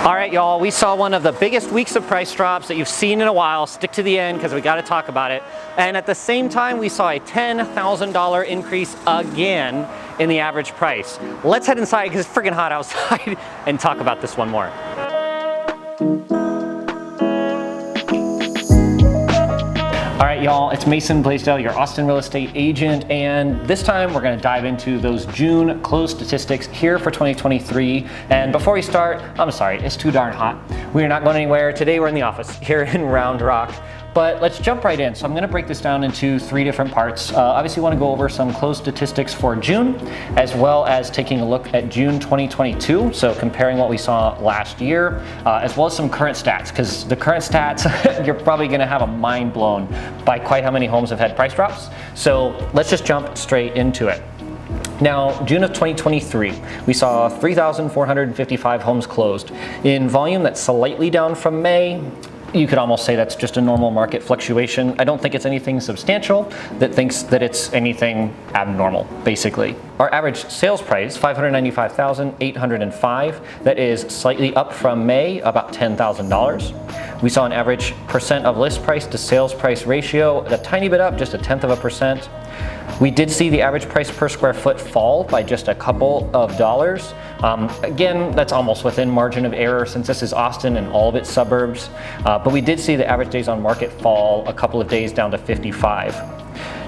All right, y'all, we saw one of the biggest weeks of price drops that you've seen in a while. Stick to the end because we got to talk about it. And at the same time, we saw a $10,000 increase again in the average price. Let's head inside because it's freaking hot outside and talk about this one more. All right, y'all, it's Mason Bleasdell, your Austin real estate agent, and this time we're gonna dive into those June close statistics here for 2023. And before we start, I'm sorry, it's too darn hot. We're not going anywhere. Today we're in the office here in Round Rock. But let's jump right in. So I'm gonna break this down into three different parts. Obviously wanna go over some closed statistics for June, as well as taking a look at June 2022. So comparing what we saw last year, as well as some current stats, because the current stats, you're probably gonna have a mind blown by quite how many homes have had price drops. So let's just jump straight into it. Now, June of 2023, we saw 3,455 homes closed. In volume, that's slightly down from May. You could almost say that's just a normal market fluctuation. I don't think it's anything substantial that thinks that it's anything abnormal, basically. Our average sales price, $595,805. That is slightly up from May, about $10,000. We saw an average percent of list price to sales price ratio, a tiny bit up, just 0.1%. We did see the average price per square foot fall by just a couple of dollars. Again, that's almost within margin of error since this is Austin and all of its suburbs. But we did see the average days on market fall a couple of days down to 55.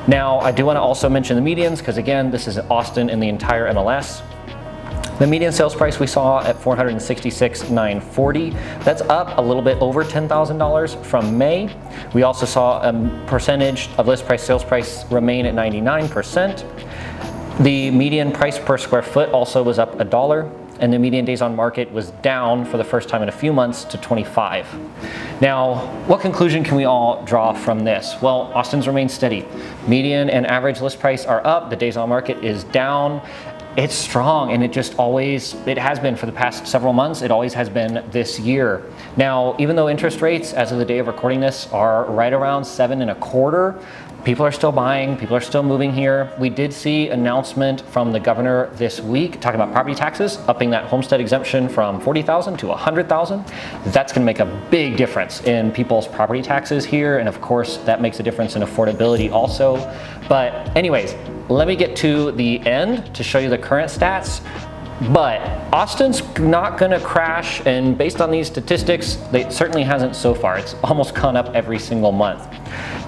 Now, I do want to also mention the medians because again, this is Austin in the entire MLS. The median sales price we saw at $466,940. That's up a little bit over $10,000 from May. We also saw a percentage of list price sales price remain at 99%. The median price per square foot also was up $1, and the median days on market was down for the first time in a few months to 25. Now, what conclusion can we all draw from this? Well, Austin's remained steady. Median and average list price are up, the days on market is down. It's strong, and it has been for the past several months. It always has been this year. Now, even though interest rates, as of the day of recording this, are right around 7.25%, people are still buying, people are still moving here. We did see an announcement from the governor this week talking about property taxes, upping that homestead exemption from $40,000 to $100,000. That's gonna make a big difference in people's property taxes here, and of course, that makes a difference in affordability also. But anyways, let me get to the end to show you the current stats. But Austin's not gonna crash, and based on these statistics, it certainly hasn't so far. It's almost gone up every single month.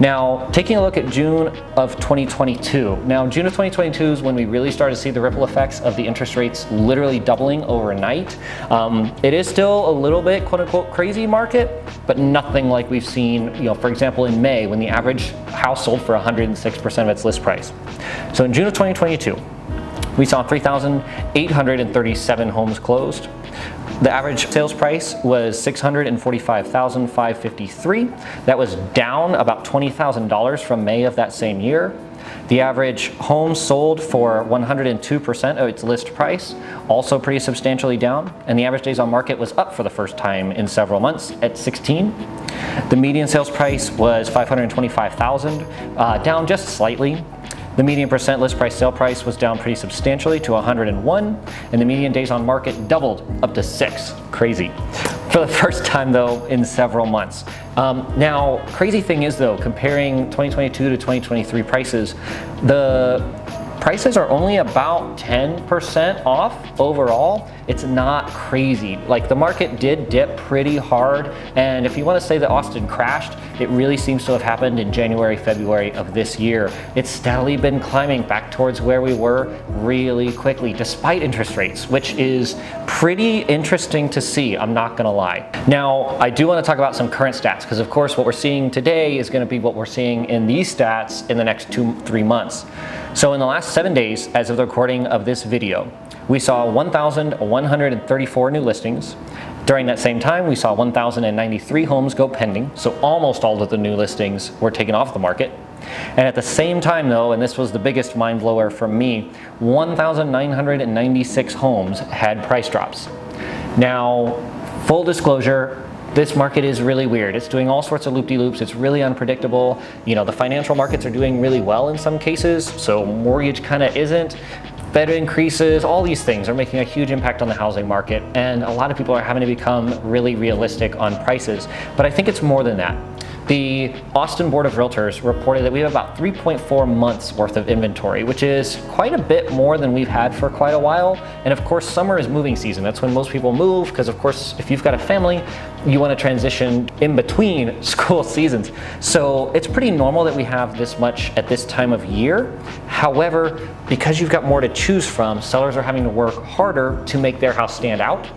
Now, taking a look at June of 2022. Now, June of 2022 is when we really started to see the ripple effects of the interest rates literally doubling overnight. It is still a little bit quote unquote crazy market, but nothing like we've seen, for example, in May when the average house sold for 106% of its list price. So in June of 2022, we saw 3,837 homes closed. The average sales price was $645,553. That was down about $20,000 from May of that same year. The average home sold for 102% of its list price, also pretty substantially down. And the average days on market was up for the first time in several months at 16. The median sales price was $525,000, down just slightly. The median percent list price sale price was down pretty substantially to 101, and the median days on market doubled up to 6. Crazy. For the first time though in several months. Now, crazy thing is though, comparing 2022 to 2023 prices, the prices are only about 10% off overall. It's not crazy. Like, the market did dip pretty hard, and if you want to say that Austin crashed, it really seems to have happened in January, February of this year. It's steadily been climbing back towards where we were really quickly, despite interest rates, which is pretty interesting to see, I'm not gonna lie. Now, I do want to talk about some current stats, because of course what we're seeing today is going to be what we're seeing in these stats in the next 2-3 months. So in the last 7 days, as of the recording of this video, we saw 1,134 new listings. During that same time, we saw 1,093 homes go pending, so almost all of the new listings were taken off the market. And at the same time though, and this was the biggest mind blower for me, 1,996 homes had price drops. Now, full disclosure, this market is really weird. It's doing all sorts of loop-de-loops. It's really unpredictable. The financial markets are doing really well in some cases, so mortgage kind of isn't. Fed increases, all these things are making a huge impact on the housing market, and a lot of people are having to become really realistic on prices. But I think it's more than that. The Austin Board of Realtors reported that we have about 3.4 months worth of inventory, which is quite a bit more than we've had for quite a while. And of course, summer is moving season. That's when most people move, because of course, if you've got a family, you want to transition in between school seasons. So it's pretty normal that we have this much at this time of year. However, because you've got more to choose from, sellers are having to work harder to make their house stand out,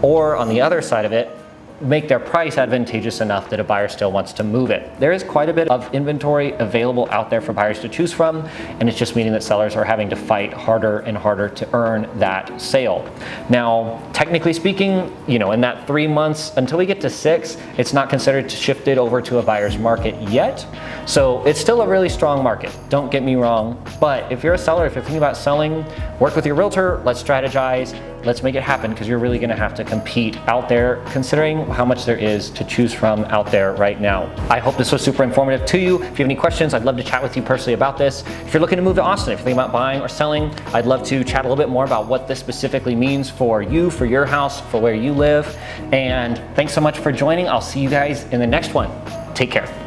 or on the other side of it, make their price advantageous enough that a buyer still wants to move it. There is quite a bit of inventory available out there for buyers to choose from, and it's just meaning that sellers are having to fight harder and harder to earn that sale. Now, technically speaking, in that 3 months until we get to 6, it's not considered shifted over to a buyer's market yet. So it's still a really strong market, don't get me wrong. But if you're a seller, if you're thinking about selling, work with your realtor, let's strategize, let's make it happen, because you're really gonna have to compete out there considering how much there is to choose from out there right now. I hope this was super informative to you. If you have any questions, I'd love to chat with you personally about this. If you're looking to move to Austin, if you're thinking about buying or selling, I'd love to chat a little bit more about what this specifically means for you, for your house, for where you live. And thanks so much for joining. I'll see you guys in the next one. Take care.